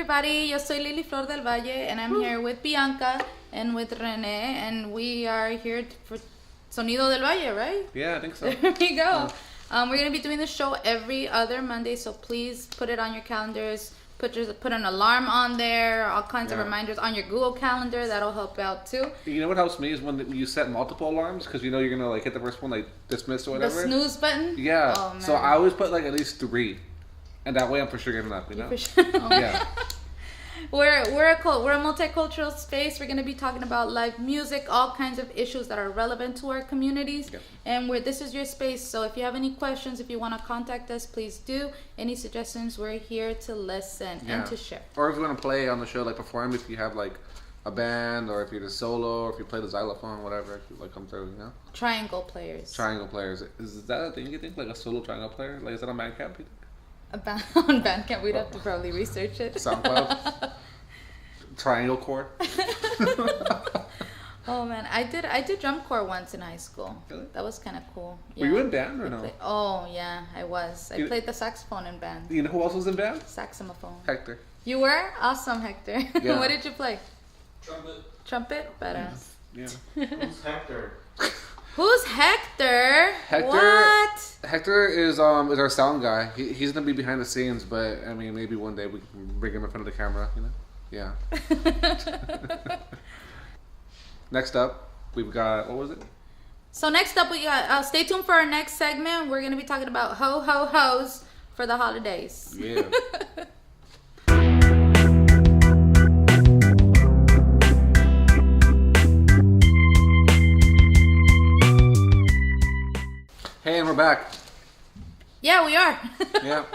everybody. Yo soy Liliflor del Valle, and I'm here with Bianca and with Rene, and we are here for Sonido del Valle, right? Yeah, I think so. There we go. We're going to be doing the show every other Monday, so please put it on your calendars. Put an alarm on there, all kinds of reminders on your Google Calendar. That'll help out too. You know what helps me is when you set multiple alarms, because you know you're gonna like hit the first one, like dismiss or whatever. The snooze button. Yeah. Oh, man. So I always put like at least 3, and that way I'm for sure getting up. You know. For sure. Yeah. We're a multicultural space. We're going to be talking about live music, all kinds of issues that are relevant to our communities. Yep. And this is your space. So if you have any questions, if you want to contact us, please do. Any suggestions, we're here to listen and to share. Or if you want to play on the show, like perform, if you have like a band, or if you're just solo, or if you play the xylophone, whatever, if you like come through, you know. Triangle players. Triangle players. Is that a thing you think? Like a solo triangle player? Like is that on Bandcamp? You think? On Bandcamp, we'd have to probably research it. SoundCloud. Triangle chord. Oh man, I did drum corps once in high school. Really? That was kind of cool. Yeah. Were you in band or no? Oh yeah, I was. I played the saxophone in band. You know who else was in band? Saxophone. Hector. You were? Awesome, Hector. Yeah. What did you play? Trumpet. Trumpet? Badass. Yeah. Who's Hector? Who's Hector? Hector. What? Hector is our sound guy. He's gonna be behind the scenes, but I mean maybe one day we can bring him in front of the camera. You know. Yeah. Next up, we've got, what was it? So next up, we got, stay tuned for our next segment. We're going to be talking about ho-ho-hos for the holidays. Yeah. Hey, and we're back. Yeah, we are. Yeah.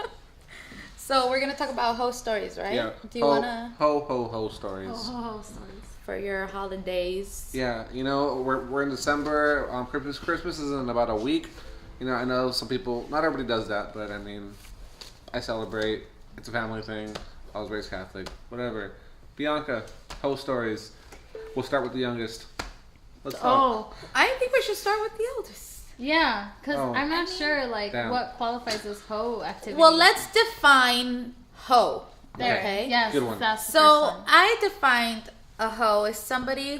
So we're going to talk about ho stories, right? Yeah. Do you want to? Ho stories. Ho stories. For your holidays. Yeah, you know, we're in December. Christmas is in about a week. You know, I know some people, not everybody does that, but I mean, I celebrate. It's a family thing. I was raised Catholic. Whatever. Bianca, ho stories. We'll start with the youngest. Let's talk. I think we should start with the eldest. Yeah, because I'm not sure what qualifies as hoe activity. Well, let's define hoe. There. Okay. Yes. Good one. That's the So first one. I defined a hoe as somebody.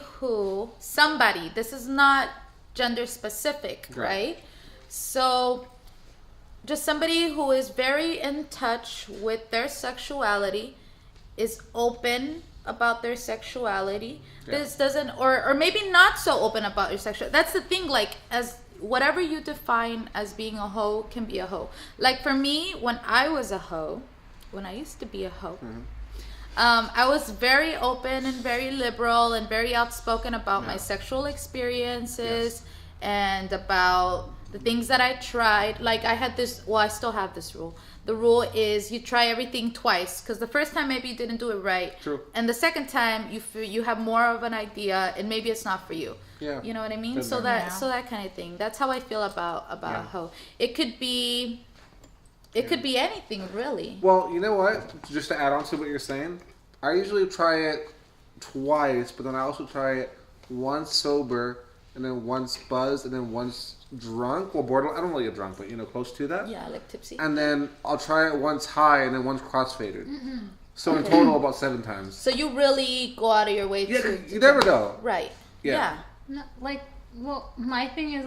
This is not gender specific, right? So just somebody who is very in touch with their sexuality, is open about their sexuality. Yeah. This doesn't, or maybe not so open about your sexuality. That's the thing, like, as whatever you define as being a hoe can be a hoe. Like for me, when I was a hoe, when I used to be a hoe, I was very open and very liberal and very outspoken about my sexual experiences and about the things that I tried. Like I had this, I still have this rule. The rule is you try everything twice, because the first time maybe you didn't do it right. True. And the second time you have more of an idea and maybe it's not for you. Yeah. You know what I mean? Good So man. that kind of thing. That's how I feel about a hoe. It could be anything really. Well, you know what? Just to add on to what you're saying, I usually try it twice, but then I also try it once sober, and then once buzzed, and then once drunk. Well, borderline. I don't really get drunk, but you know, close to that. Yeah, like tipsy. And then I'll try it once high, and then once crossfaded. So in total, about 7 times. So you really go out of your way Yeah, to you never know. Right. Yeah. No, my thing is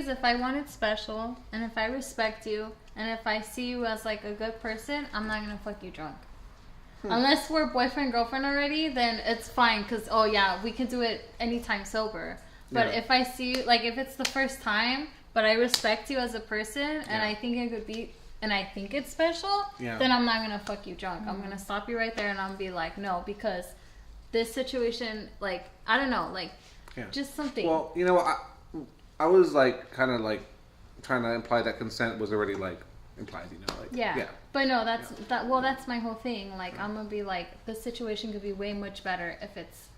if I want it special, and if I respect you, and if I see you as like a good person, I'm not gonna fuck you drunk. Unless we're boyfriend girlfriend already, then it's fine, because we can do it anytime sober. But if I see you, like if it's the first time, but I respect you as a person, and I think it could be, and I think it's special, then I'm not gonna fuck you drunk. I'm gonna stop you right there, and I'm be like, no, because this situation, like, I don't know, like, just something. Well, you know, I was like kind of like trying to imply that consent was already like implied, you know, like yeah. But no, that's my whole thing. Like, I'm gonna be like, the situation could be way much better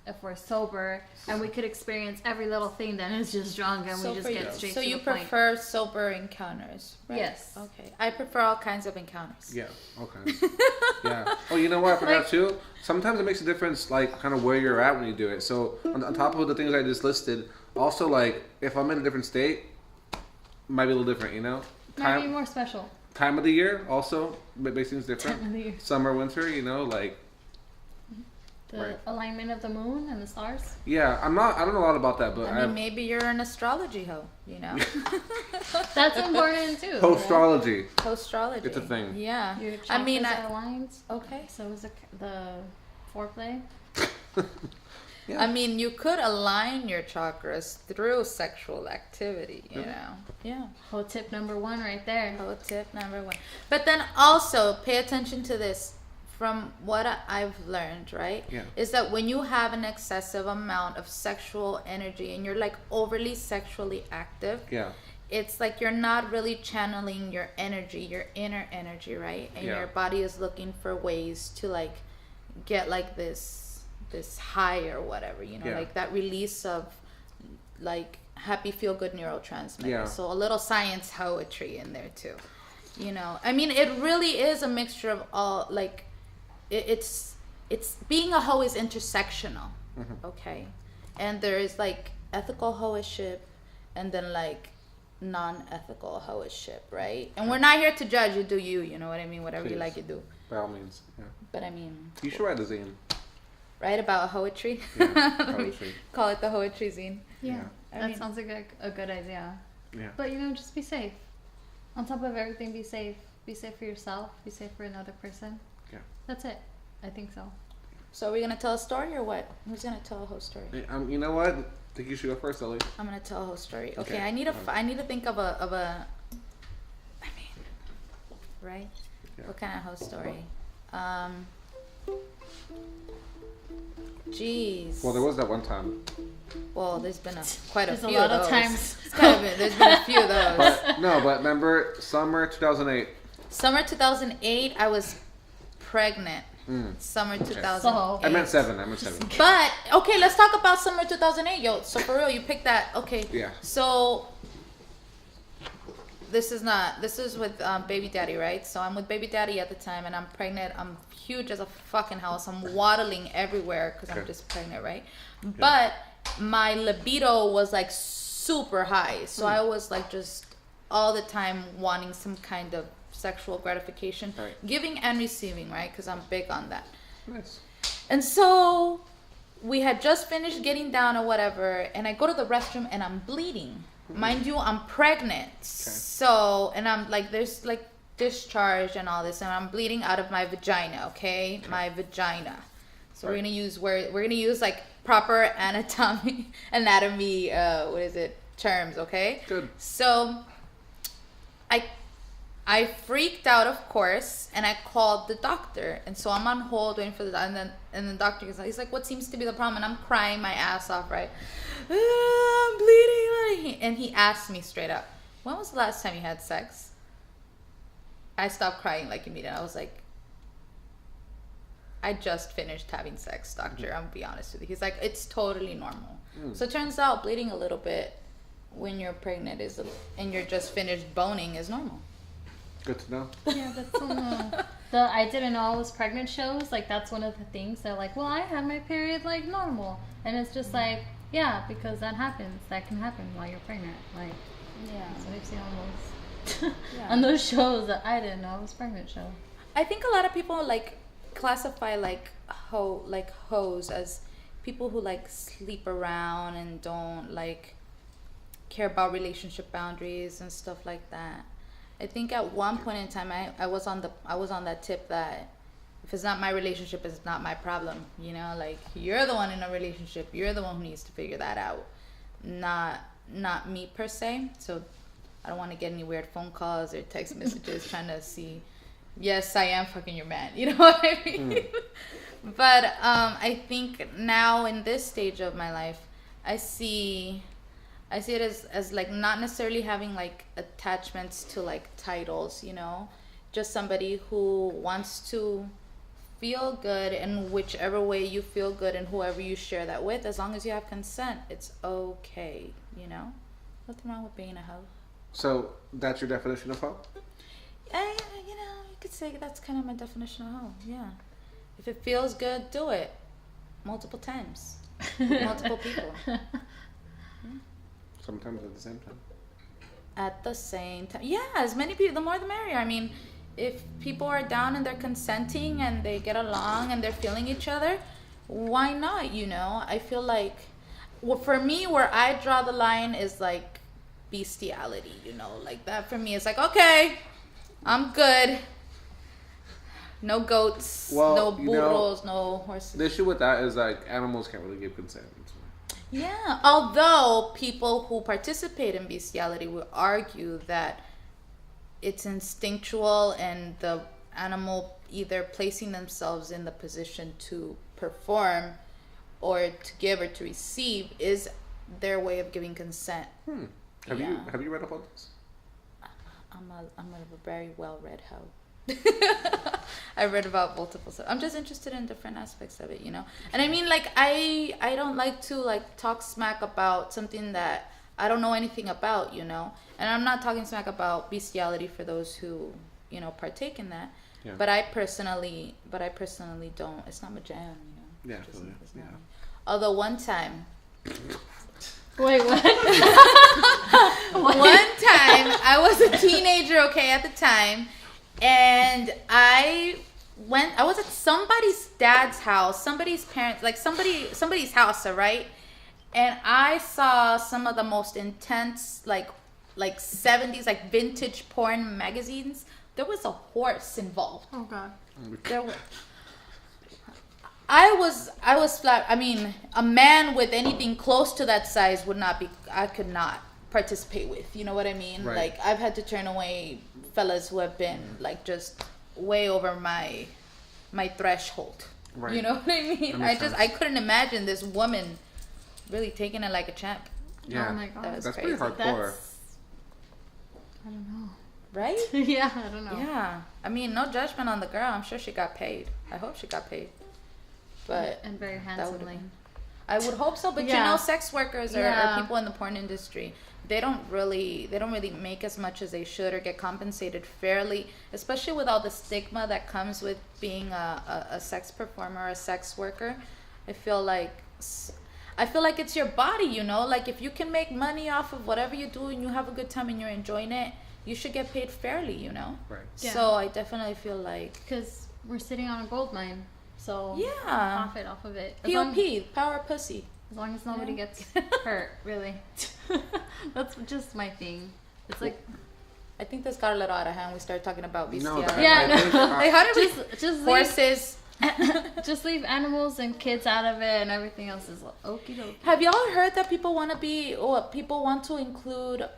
if we're sober and we could experience every little thing than it's just drunk and we just get straight to the point. So you prefer sober encounters, right? Yes. Okay. I prefer all kinds of encounters. Yeah. Okay. Yeah. Oh, you know what? I forgot too. Sometimes it makes a difference, like kind of where you're at when you do it. So on top of the things I just listed, also like if I'm in a different state, it might be a little different. You know. Might be more special. time of the year also makes things different. Time of the year. Summer, winter, you know, like. The Right. alignment of the moon and the stars. Yeah, I don't know a lot about that, but I mean, maybe you're an astrology hoe, you know? That's important too. Postrology. Postrology. It's a thing. Yeah. Your I mean, chakras are aligned. okay. So is the foreplay. Yeah. I mean, you could align your chakras through sexual activity, you know? Yeah. Whole tip number 1 right there. Oh, tip number 1. But then also, pay attention to this. From what I've learned, right? Yeah. Is that when you have an excessive amount of sexual energy and you're like overly sexually active, Yeah. it's like you're not really channeling your energy, your inner energy, right? And Yeah. your body is looking for ways to like get like this high or whatever, you know, Yeah. like that release of like happy feel good neurotransmitters. Yeah. So a little science poetry in there too. You know, I mean, it really is a mixture of all, like, it's being a hoe is intersectional, okay? And there is like ethical hoeship and then like non-ethical hoeship, right? And we're not here to judge. You do you know what I mean? Whatever you Please. like, you do. By all means. Yeah. But I mean, You should write a zine. write about poetry. Yeah, Let me poetry. call it the poetry zine. Yeah, I that mean- sounds like a good idea. Yeah. But you know, just be safe. On top of everything, be safe. Be safe for yourself. Be safe for another person. Yeah. That's it. I think so. So are we gonna tell a story or what? Who's gonna tell a whole story? Hey, you know what? I think you should go first, Ellie. I'm gonna tell a whole story. Okay, Okay. I need to think of a. I mean, right? Yeah. What kind of whole story? Jeez. Well, there was that one time. Well, there's been quite a There's a few lot of of those. times. There's been a few of those. But no, but remember summer 2008. Summer 2008, I was pregnant. Summer 2008. So- I meant 7. But okay, let's talk about summer 2008, yo. So for real, you picked that. Okay. Yeah. So this is with baby daddy, right? So I'm with baby daddy at the time, and I'm pregnant. I'm huge as a fucking house. I'm waddling everywhere because I'm Okay. just pregnant, right? But my libido was like super high, so I was like just all the time wanting some kind of sexual gratification, Right. giving and receiving, right? Because I'm big on that. Nice. And so we had just finished getting down or whatever, and I go to the restroom and I'm bleeding. Mind you, I'm pregnant. So, and I'm like, there's like discharge and all this, and I'm bleeding out of my vagina, okay? My vagina. So we're gonna use like proper anatomy, terms, okay? Good. So I freaked out, of course, and I called the doctor. And so I'm on hold waiting for and the doctor he's like, what seems to be the problem? And I'm crying my ass off, right? I'm bleeding. And he asked me straight up, when was the last time you had sex? I stopped crying like immediately. I was like, I just finished having sex, doctor. I'm gonna be honest with you. He's like, it's totally normal. So it turns out bleeding a little bit when you're pregnant and you're just finished boning is normal. Good to know. Yeah, that's on the I didn't know I was pregnant shows. Like, that's one of the things. They're like, well, I had my period like normal. And it's just like, yeah, because that happens. That can happen while you're pregnant. Like, Yeah. that's what I've seen on those, Yeah. on those shows that I didn't know I was pregnant show. I think a lot of people like classify like hoes as people who like sleep around and don't like care about relationship boundaries and stuff like that. I think at one point in time I was on that tip that if it's not my relationship, it's not my problem. You know, like you're the one in a relationship, you're the one who needs to figure that out, not me per se. So I don't want to get any weird phone calls or text messages trying to see. Yes, I am fucking your man. You know what I mean? But I think now in this stage of my life, I see it as like not necessarily having like attachments to like titles, you know, just somebody who wants to feel good in whichever way you feel good and whoever you share that with, as long as you have consent, it's okay, you know? Nothing wrong with being a hoe. So that's your definition of hoe? You know, you could say that's kind of my definition of hoe, yeah. If it feels good, do it. Multiple times. With multiple people. Sometimes at the same time. at the same time, yeah, as many people, the more the merrier. I mean, if people are down and they're consenting and they get along and they're feeling each other, why not? I feel like, well, for me, where I draw the line is like bestiality. Like that for me is like, okay, I'm good. No goats, no burros, no horses. The issue with that is like animals can't really give consent. Yeah, although people who participate in bestiality will argue that it's instinctual and the animal either placing themselves in the position to perform or to give or to receive is their way of giving consent. Have you read about this? I'm a very well-read hoe. I read about multiple stuff. I'm just interested in different aspects of it, And I mean, like, I don't like to like talk smack about something that I don't know anything about, And I'm not talking smack about bestiality for those who, partake in that. Yeah. But I personally don't. It's not my jam, Yeah, it's not. Although one time. Wait, what? One time, I was a teenager, at the time. And I was at somebody's dad's house, somebody's parents, like somebody's house, all right? And I saw some of the most intense, like 70s, like vintage porn magazines. There was a horse involved. Oh, God. I was flat. I mean, a man with anything close to that size I could not participate with. You know what I mean? Right. Like, I've had to turn away fellas who have been like just way over my threshold. Right. You know what I mean? I couldn't imagine this woman really taking it like a champ. Yeah. Oh my God. That was That's crazy. pretty hardcore. I don't know. Right? Yeah, I don't know. Yeah. I mean, no judgment on the girl. I'm sure she got paid. I hope she got paid. But and very handsomely. I would hope so, but sex workers or people in the porn industry, they don't really make as much as they should or get compensated fairly, especially with all the stigma that comes with being a sex performer or a sex worker. I feel like it's your body, like if you can make money off of whatever you do and you have a good time and you're enjoying it, you should get paid fairly, Right. Yeah. So I definitely feel like, because we're sitting on a gold mine. So profit off of it. POP, power of pussy. As long as nobody gets hurt, really. That's just my thing. It's like, I think this got a little out of hand. We started talking about bestiality. Like, how did just horses? Just leave animals and kids out of it, and everything else is okie dokie. Have y'all heard that people want to include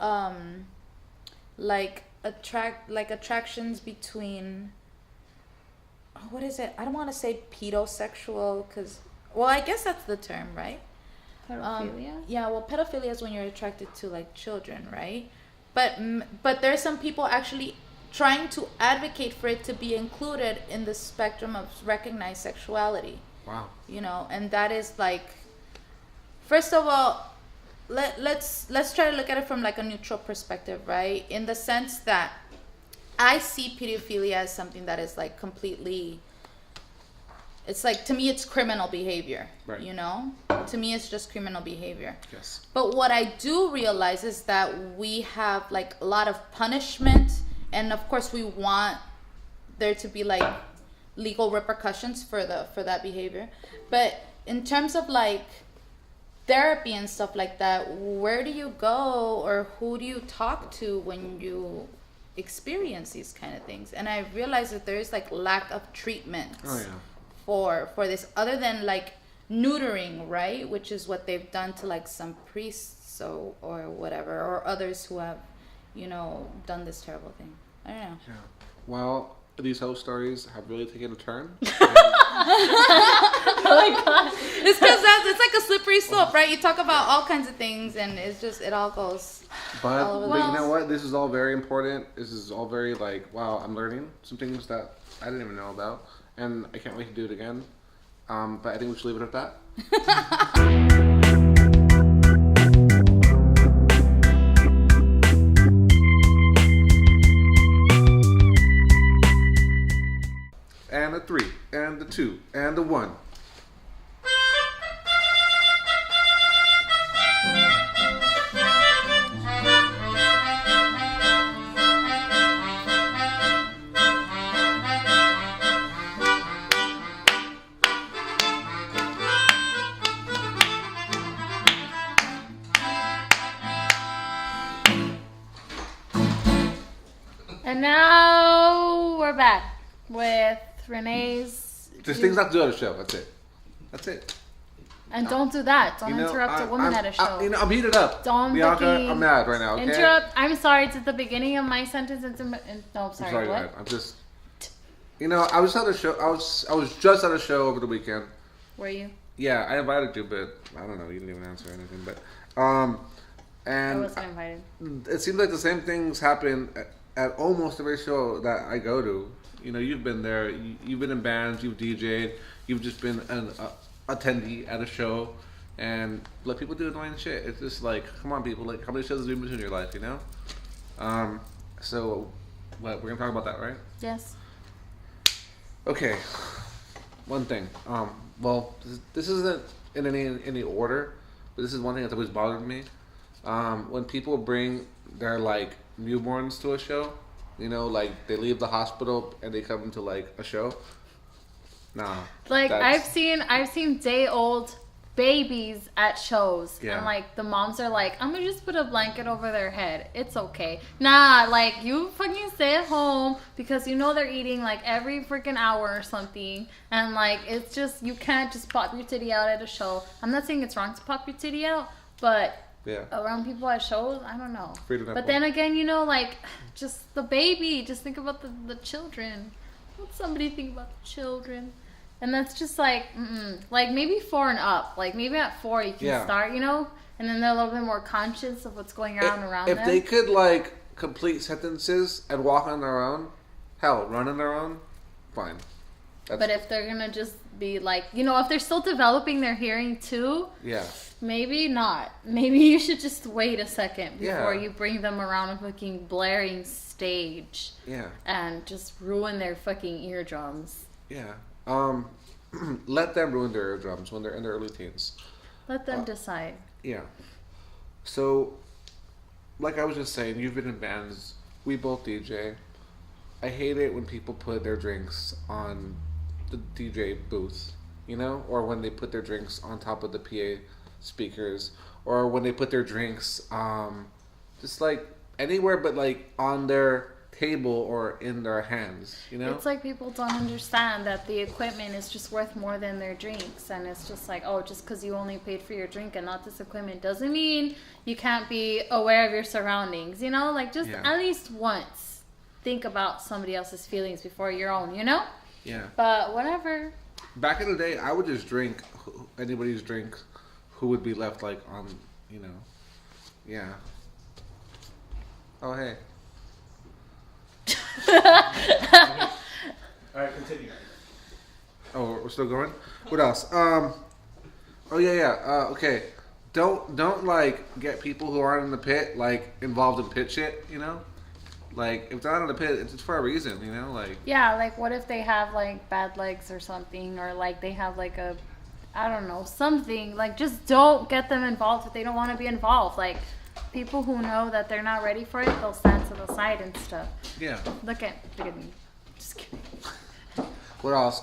attractions between, what is it? I don't want to say pedosexual because, well, I guess that's the term, right? Pedophilia? Yeah, well, pedophilia is when you're attracted to like children, right? But there's some people actually trying to advocate for it to be included in the spectrum of recognized sexuality. Wow. And that is like, first of all, let's try to look at it from like a neutral perspective, right? In the sense that I see pedophilia as something that is like completely, it's like, to me, it's criminal behavior, right. To me, it's just criminal behavior. Yes. But what I do realize is that we have like a lot of punishment, and of course we want there to be like legal repercussions for that behavior. But in terms of like therapy and stuff like that, where do you go or who do you talk to when you experience these kind of things? And I realize that there is like lack of treatment for this, other than like neutering, right? Which is what they've done to like some priests or whatever, or others who have, done this terrible thing. I don't know. Yeah. Well, these whole stories have really taken a turn. Oh my God. It's because it's like a slippery slope, right? You talk about all kinds of things and it's just, it all goes all over the you know what? This is all very important. This is all very like, wow, I'm learning some things that I didn't even know about. And I can't wait to do it again. But I think we should leave it at that. And a 3, and the 2, and the 1. bad with Rene's. There's things not to do at a show. That's it. And don't do that. Don't interrupt a woman at a show. I'm heated up. Don't Bianca, I'm mad right now. Okay? Interrupt. I'm sorry. It's at the beginning of my sentence. No, sorry. What? I'm just. I was at a show. I was just at a show over the weekend. Were you? Yeah, I invited you, but I don't know. You didn't even answer anything. But and I wasn't invited. It seems like the same things happen at almost every show that I go to. You've been there. You've been in bands. You've DJ'd. You've just been an attendee at a show, and let people do annoying shit. It's just like, come on, people. Like, how many shows have you been to in your life? So, what we're gonna talk about that, right? Yes. Okay. One thing. Well, this isn't in any order, but this is one thing that's always bothered me. When people bring their like newborns to a show, like they leave the hospital and they come to like a show. Nah. Like I've seen day-old babies at shows, yeah. And like the moms are like, I'm gonna just put a blanket over their head. It's okay. Nah, like you fucking stay at home because they're eating like every freaking hour or something, and like it's just you can't just pop your titty out at a show. I'm not saying it's wrong to pop your titty out, but yeah. Around people at shows, I don't know. But then again, like just the baby. Just think about the children. Let somebody think about the children. And that's just like, like maybe 4 and up. Like maybe at 4 you can start, and then they're a little bit more conscious of what's going on around them. If they could like complete sentences and walk on their own, hell, run on their own, fine. But if they're gonna just be like, if they're still developing their hearing too, yeah, maybe not. Maybe you should just wait a second before you bring them around a fucking blaring stage. Yeah. And just ruin their fucking eardrums. Yeah. Let them ruin their eardrums when they're in their early teens. Let them decide. Yeah. So, like I was just saying, you've been in bands. We both DJ. I hate it when people put their drinks on the DJ booth, or when they put their drinks on top of the PA speakers, or when they put their drinks, just like anywhere but like on their table or in their hands, It's like people don't understand that the equipment is just worth more than their drinks, and it's just like, just because you only paid for your drink and not this equipment doesn't mean you can't be aware of your surroundings, like just at least once think about somebody else's feelings before your own, Yeah. But whatever. Back in the day, I would just drink anybody's drink who would be left like on, yeah. Oh, hey. Alright, continue. Oh, we're still going? What else? Oh yeah. Okay. Don't like get people who aren't in the pit like involved in pit shit, Like if they're not in the pit, it's for a reason, like. Yeah, like what if they have like bad legs or something, or like they have like I don't know, something. Like just don't get them involved if they don't want to be involved. Like people who know that they're not ready for it, they'll stand to the side and stuff. Yeah. Look at me. Just kidding. What else?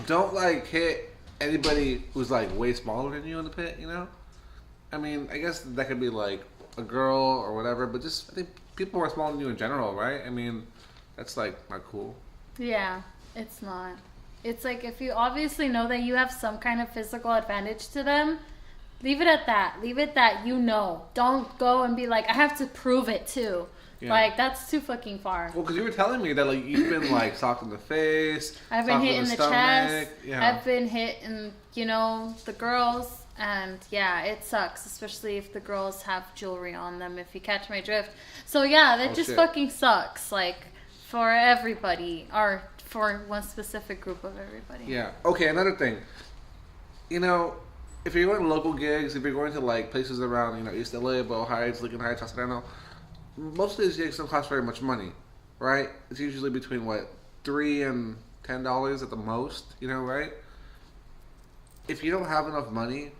Don't like hit anybody who's like way smaller than you in the pit, I mean, I guess that could be like a girl or whatever, but just I think people are smaller than you in general, right? I mean, that's like not cool. Yeah, it's not. It's like if you obviously know that you have some kind of physical advantage to them, leave it at that. Leave it that Don't go and be like, I have to prove it too. Yeah. Like, that's too fucking far. Well, because you were telling me that, like, you've been, like, socked in the face. I've been hit in the chest. Yeah. I've been hit in, the girls. And, yeah, it sucks. Especially if the girls have jewelry on them, if you catch my drift. So, yeah, that just fucking sucks. Like, for everybody. Or for one specific group of everybody. Yeah. Okay, another thing. If you're going to local gigs, if you're going to, like, places around, East LA, Bow Heights, Lincoln Heights, Pasadena, most of these gigs don't cost very much money, right? It's usually between, $3 and $10 at the most, right? If you don't have enough money,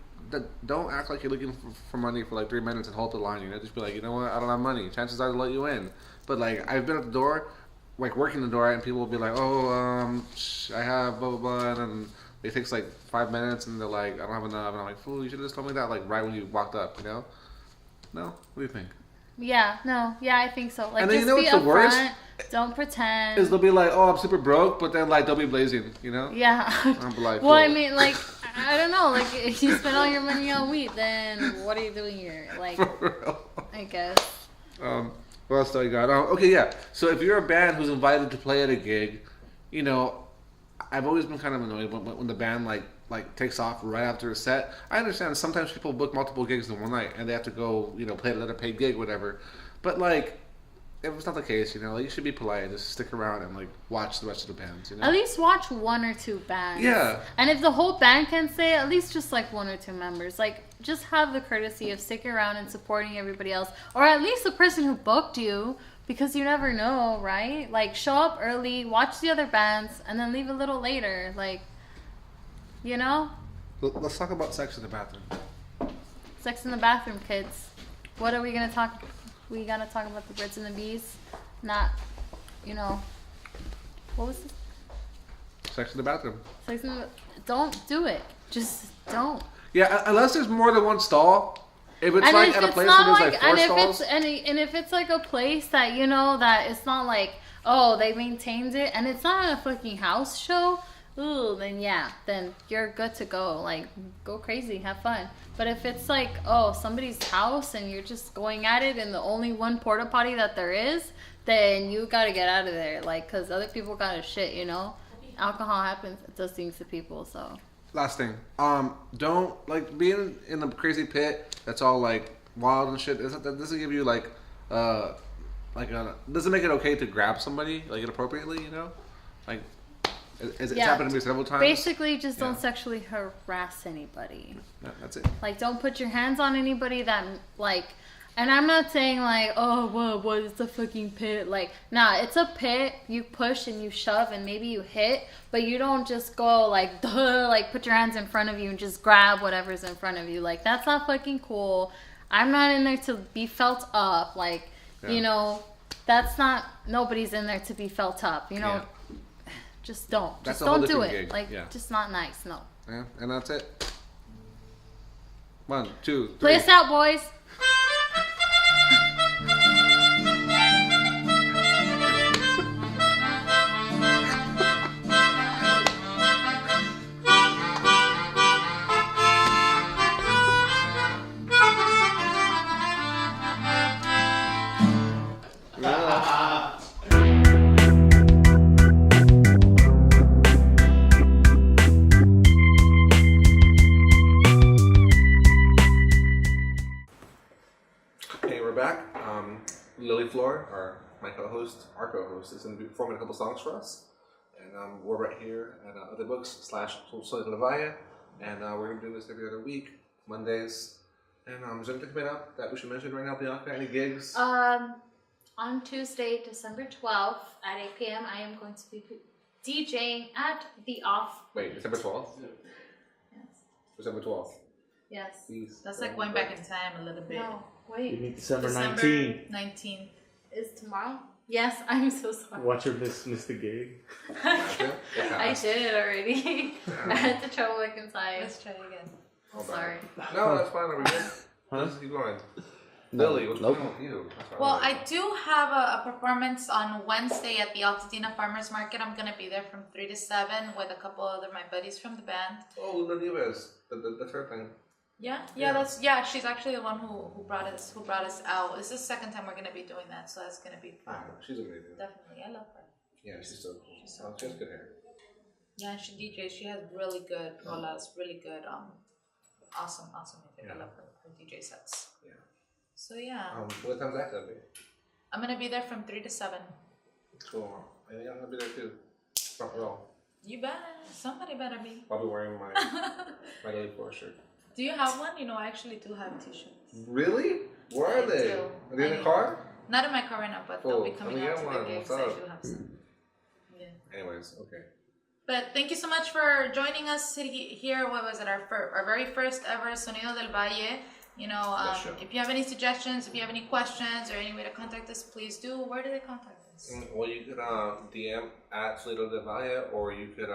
don't act like you're looking for money for, 3 minutes and hold the line, Just be like, you know what, I don't have money. Chances are to let you in. But, I've been at the door, working the door, and people will be like, I have blah, blah, blah, and it takes, 5 minutes, and they're like, I don't have enough. And I'm like, fool, you should have just told me that, right when you walked up, No? What do you think? Yeah, no, yeah, I think so. Like, And then just you know be what's the worst? upfront. Don't pretend. Is they'll be like, oh, I'm super broke, but then like they'll be blazing, you know? Yeah. I'm like, well, I cool. mean, like, I don't know. Like, if you spend all your money on weed, then what are you doing here? Like, For real. I guess. What else do I got? Okay, yeah. So if you're a band who's invited to play at a gig, you know, I've always been kind of annoyed when the band like takes off right after a set. I understand sometimes people book multiple gigs in one night and they have to go, you know, play another paid gig, whatever. But like, if it's not the case, you know, like, you should be polite. Just stick around and like watch the rest of the bands. You know, At least watch one or two bands. Yeah. And if the whole band can say, at least just like one or two members. Like, just have the courtesy of sticking around and supporting everybody else, or at least the person who booked you, because you never know, right? Like, show up early, watch the other bands, and then leave a little later. Like, you know? Let's talk about sex in the bathroom. Sex in the bathroom, kids. What are we gonna talk? We gotta talk about the birds and the bees, not, you know, what was it? Sex in the bathroom. Sex in the, don't do it. Just don't. Yeah, unless there's more than one stall. If it's And like if at a it's place not where there's like, like four and if stalls. it's and if it's like a place that you know that it's not like, oh, they maintained it and it's not a fucking house show, ooh, then yeah, then you're good to go. Like, go crazy, have fun. But if it's like, oh, somebody's house and you're just going at it and the only one porta potty that there is, then you gotta get out of there. Like, cause other people gotta shit, you know. Alcohol happens, it does things to people. So Last thing, don't like being in a crazy pit that's all like wild and shit. That doesn't give you like doesn't make it okay to grab somebody like inappropriately, you know? Like, it's happened to me several times. basically, just don't sexually harass anybody. That's it. Like, don't put your hands on anybody that, like, and I'm not saying, like, oh, what is the fucking pit? Like, nah, it's a pit. You push and you shove and maybe you hit, but you don't just go, like, duh, like, put your hands in front of you and just grab whatever's in front of you. Like, that's not fucking cool. I'm not in there to be felt up. Like, you know, that's not, nobody's in there to be felt up. You know, just don't. That's Just a whole don't do different it. gig. Like, just not nice. No. Yeah, and that's it. 1, 2, 3. Play us out, boys. Hey, we're back. Liliflor, our co-host, is going to be performing a couple songs for us. And we're right here at Other Books / Sonido Valle. And we're going to do this every other week, Mondays. And is there anything coming up that we should mention right now, Bianca? Any gigs? On Tuesday, December 12th at 8 p.m., I am going to be DJing at The Off. Wait, December 12th? Yes. December 12th. Yes. Please. That's like going back in time a little bit. No, You wait. mean December December 19th. 19th. Is tomorrow? Yes, I'm so sorry. Watch her miss the gig. I did it already. I had to trouble inside. Let's try again. Hold on. Sorry. No, that's fine. Are we good? Huh? Just keep going. Lily, what's going on with you? Well, I do have a performance on Wednesday at the Altadena Farmers Market. I'm gonna be there from 3 to 7 with a couple other my buddies from the band. Oh, the Nieves. That's her thing. Yeah, she's actually the one who brought us out. This is the second time we're gonna be doing that, so that's gonna be fun. She's amazing. Definitely, I love her. Yeah, she's so cool. She has good hair. Yeah, she DJs. She has really good rolas, really good awesome music. Yeah. I love her DJ sets. Yeah. So yeah, What time's that gonna be? I'm gonna be there from 3 to 7. Cool. I think I'm gonna be there too. Front row. You better. Somebody better be. I'll be wearing my Liliflor shirt. Do you have one? You know, I actually do have t-shirts. Really? Where are they? do. Are they in the car? Not in my car right now, but they'll be Cool. coming Let me out get to one. the gigs. What's I up? do have some. Yeah. Anyways, okay. But thank you so much for joining us here. What was it? Our very first ever Sonido del Valle. You know, if you have any suggestions, if you have any questions, or any way to contact us, please do. Where do they contact us? Well, you could DM at Sonido del Valle, or you could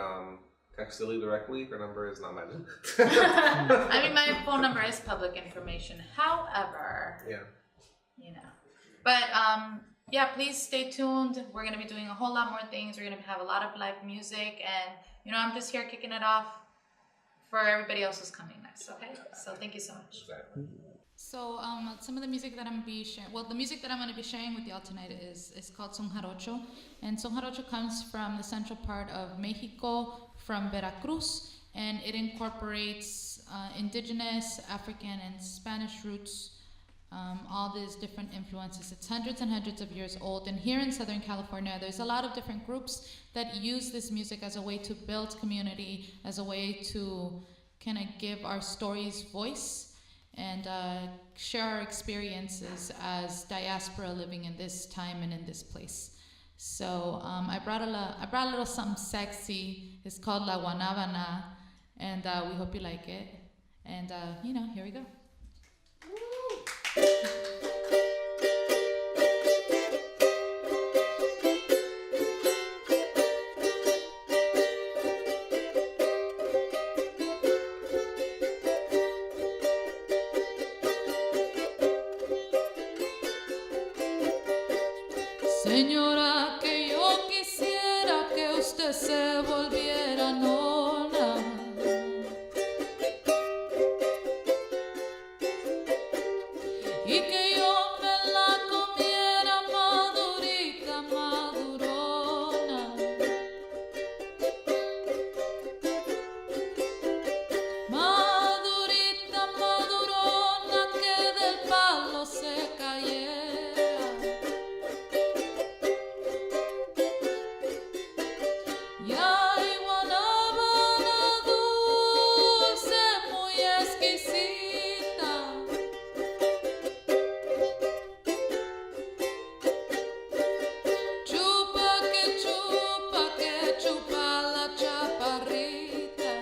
text Lily directly. Her number is not mine. I mean, my phone number is public information. However, Yeah. you know. But yeah, please stay tuned. We're gonna be doing a whole lot more things. We're gonna have a lot of live music, and I'm just here kicking it off for everybody else who's coming next. Okay, so thank you so much. Exactly. So some of the music that I'm gonna be sharing, the music that I'm gonna be sharing with y'all tonight is called Son Jarocho, and Son Jarocho comes from the central part of Mexico, from Veracruz, and it incorporates indigenous, African, and Spanish roots. All these different influences. It's hundreds and hundreds of years old. And here in Southern California, there's a lot of different groups that use this music as a way to build community, as a way to kind of give our stories voice and share our experiences as diaspora living in this time and in this place. So I brought a little something sexy. It's called La Guanábana, and we hope you like it. And here we go. Señora, que yo quisiera que usted se volviera nona. Y que yo me la comiera madurita, madurona. Madurita, madurona, que del palo se cayera. Y hay guanábana dulce, muy exquisita. Que chupa la chaparrita.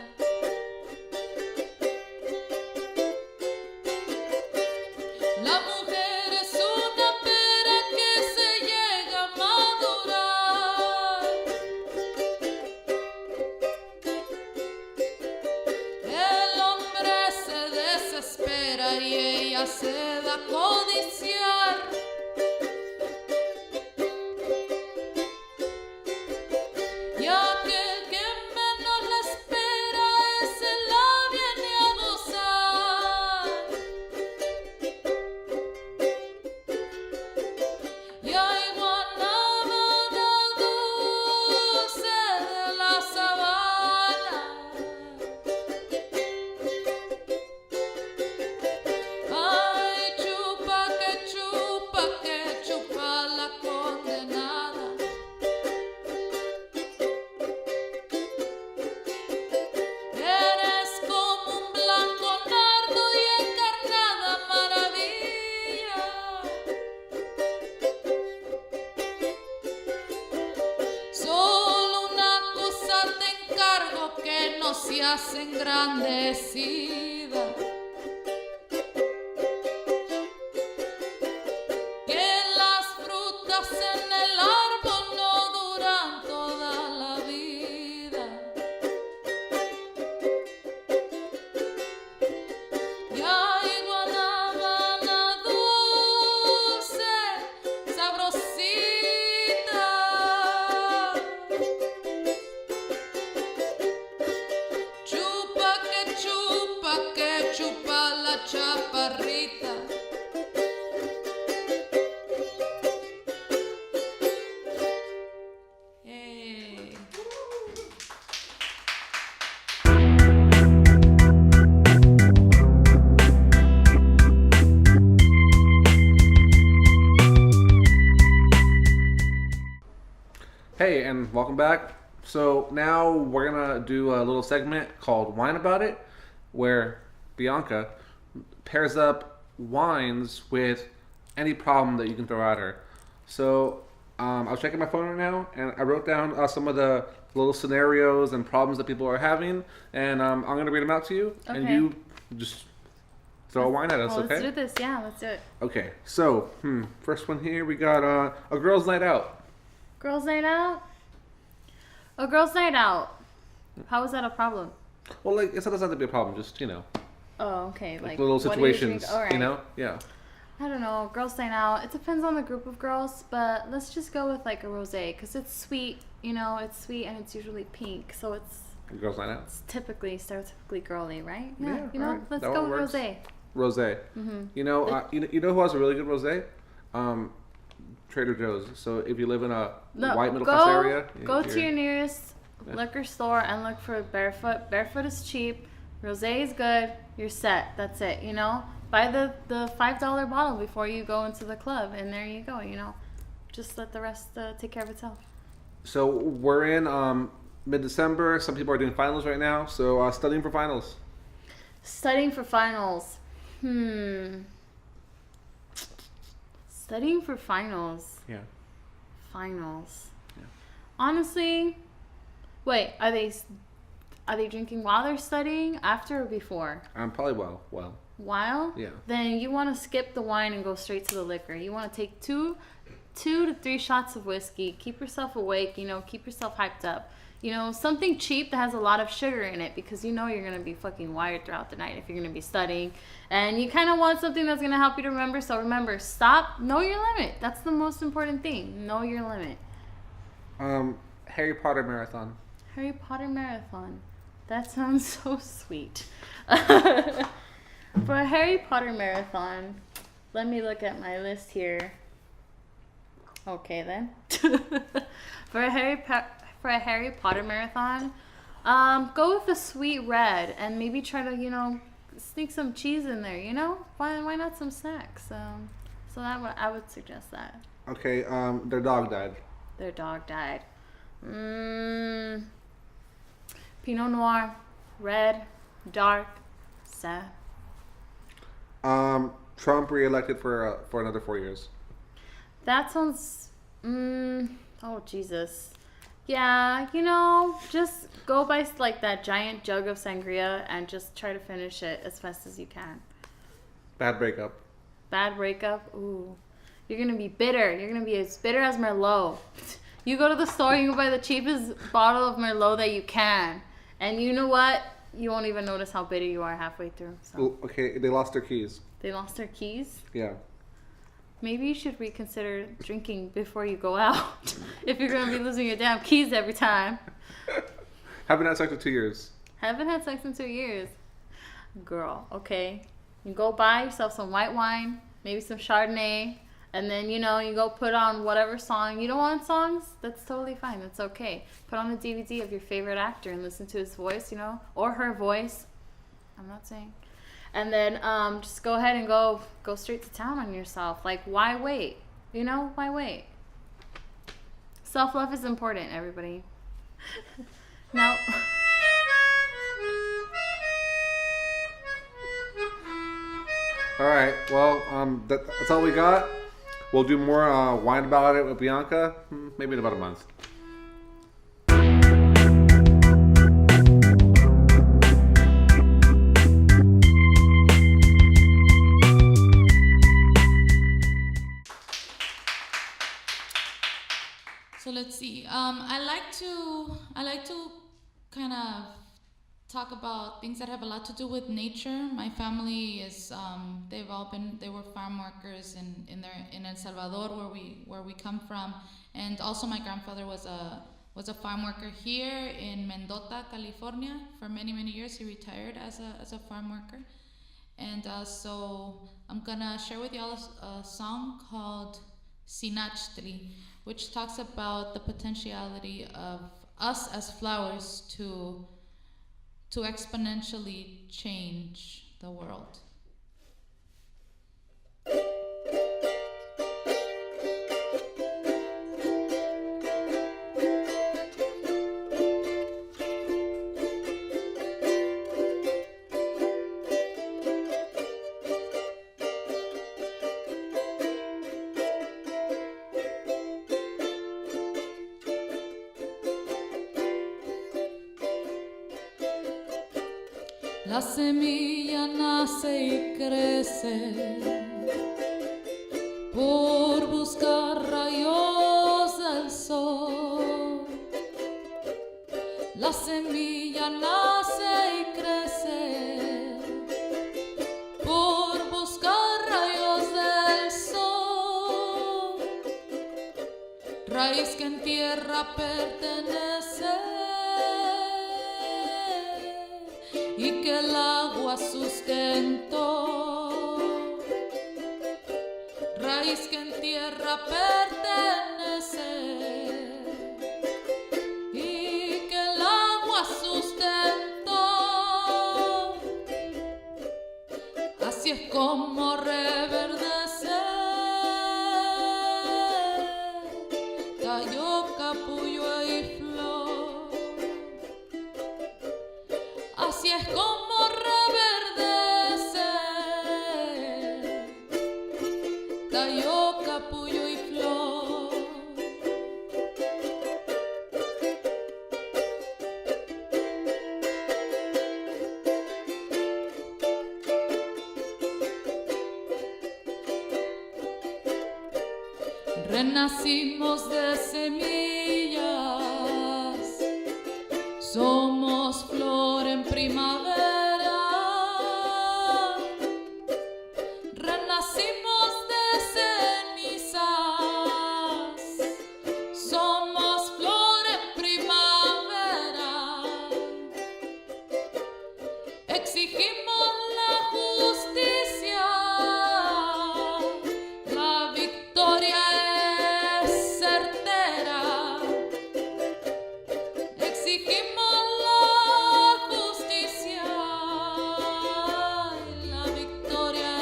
La mujer es una pera que se llega a madurar. El hombre se desespera y ella se da a codiciar. Y aquel que menos la espera, ese la viene a gozar. Y hay guanábana dulce de la sabana. Ay, que chupa la condenada. Eres como un blanco nardo y encarnada maravilla. Solo una cosa te encargo, que no seas engrandecida. Que las frutas en el árbol no duran toda la vida. Y hay guanábana dulce, sabrosita. Que chupa la chaparrita. Hey. Hey, and welcome back. So now we're gonna do a little segment called Wine About It, where Bianca pairs up wines with any problem that you can throw at her. So I was checking my phone right now, and I wrote down some of the little scenarios and problems that people are having, and I'm gonna read them out to you, and Okay. you just throw a wine at us, Well, okay? let's do this. Yeah, let's do it. Okay, so first one here, we got a girls' night out. Girls' night out? A girls' night out. How is that a problem? Well, like, it doesn't have to be a problem, just, Oh, okay. like little what do you situations, drink? All right. Yeah. I don't know, girls night out. It depends on the group of girls, but let's just go with like a rosé because it's sweet. You know, it's sweet and it's usually pink, so it's Girls night out. it's typically stereotypically girly, right? Yeah, you know, alright. let's That go one with works. rosé. Rosé. You know, you know who has a really good rosé? Trader Joe's. So if you live in a white middle class area, Go to your nearest liquor store and look for Barefoot. Barefoot is cheap. Rosé is good. You're set. That's it. You know, buy the $5 bottle before you go into the club, and there you go. You know, just let the rest take care of itself. So we're in mid-December. Some people are doing finals right now. So studying for finals. Studying for finals. Studying for finals. Yeah. Finals. Yeah. Honestly, wait. Are they drinking while they're studying, after or before? Probably well. While? Yeah. Then you want to skip the wine and go straight to the liquor. You want to take two to 3 shots of whiskey. Keep yourself awake. You know, keep yourself hyped up. You know, something cheap that has a lot of sugar in it because you know you're going to be fucking wired throughout the night if you're going to be studying. And you kind of want something that's going to help you to remember. So remember, stop, know your limit. That's the most important thing. Know your limit. Harry Potter marathon. Harry Potter marathon. That sounds so sweet. For a Harry Potter marathon, let me look at my list here. Okay then. For a Harry Potter marathon, go with the sweet red and maybe try to, you know, sneak some cheese in there. You know, why not some snacks? So I would suggest that. Okay. Their dog died. Their dog died. Pinot Noir, red, dark, sad. Trump reelected for another 4 years. That sounds. Oh Jesus. Yeah, you know, just go buy like that giant jug of sangria and just try to finish it as fast as you can. Bad breakup. Bad breakup. Ooh, you're gonna be bitter. You're gonna be as bitter as Merlot. You go to the store, you go buy the cheapest bottle of Merlot that you can, and you know what? You won't even notice how bitter you are halfway through. So. Okay, they lost their keys. They lost their keys? Yeah. Maybe you should reconsider drinking before you go out. If you're going to be losing your damn keys every time. Haven't had sex in 2 years. Haven't had sex in 2 years. Girl, okay. You go buy yourself some white wine, maybe some Chardonnay, and then, you know, you go put on whatever song. You don't want songs? That's totally fine. That's okay. Put on a DVD of your favorite actor and listen to his voice, you know, or her voice. I'm not saying. And then just go ahead and go straight to town on yourself. Like, why wait? You know, why wait? Self-love is important, everybody. Now, All right. Well, that's all we got. We'll do more wine about it with Bianca, maybe in about a month. So let's see. I like to kind of talk about things that have a lot to do with nature. My family is they were farm workers in El Salvador where we come from, and also my grandfather was a farm worker here in Mendota, California for many years. He retired as a farm worker, and so I'm gonna share with y'all a song called Sinachtli, which talks about the potentiality of us as flowers to exponentially change the world. La semilla nace y crece por buscar rayos del sol. La semilla nace y crece por buscar rayos del raíz que en tierra pertenece y que el agua sustentó. Raíz que en tierra pertenece y que el agua sustentó. Así es como reverdece tallo, capullo y flor. Así es como reverdece tallo, capullo y flor. Renacimos de semillas, somos flor en primavera. Renacimos de cenizas, somos flor en primavera. Exigimos la justicia, la victoria es certera. Exigimos la justicia, la victoria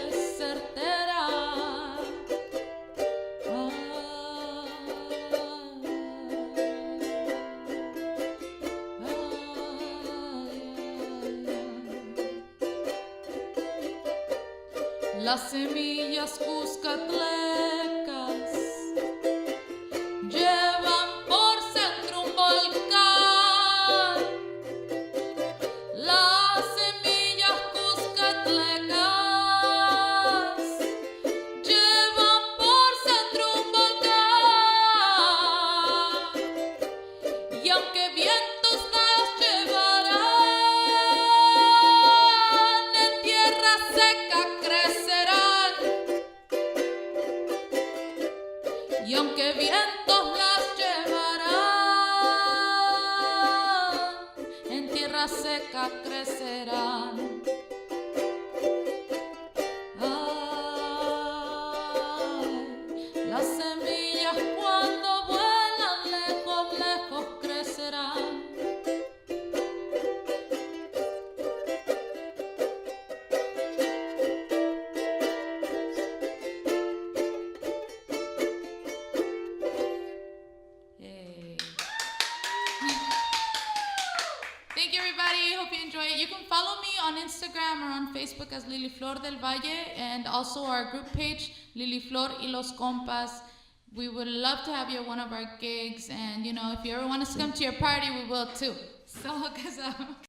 es certera. Las semillas cuscatlecas llevan por centro un volcán. Las semillas cuscatlecas llevan por centro un volcán. Y aunque vientos las llevarán, en tierra seca crecerán. Y aunque vientos las llevarán, en tierra seca crecerán. Ay, las semillas cuando vuelan lejos, lejos crecerán. Yay. Thank you, everybody. Hope you enjoy it. You can follow me on Instagram or on Facebook as Liliflor del Valle, and also our group page, Liliflor y los Compas. We would love to have you at one of our gigs, and if you ever want us to come to your party, we will too. So look us up.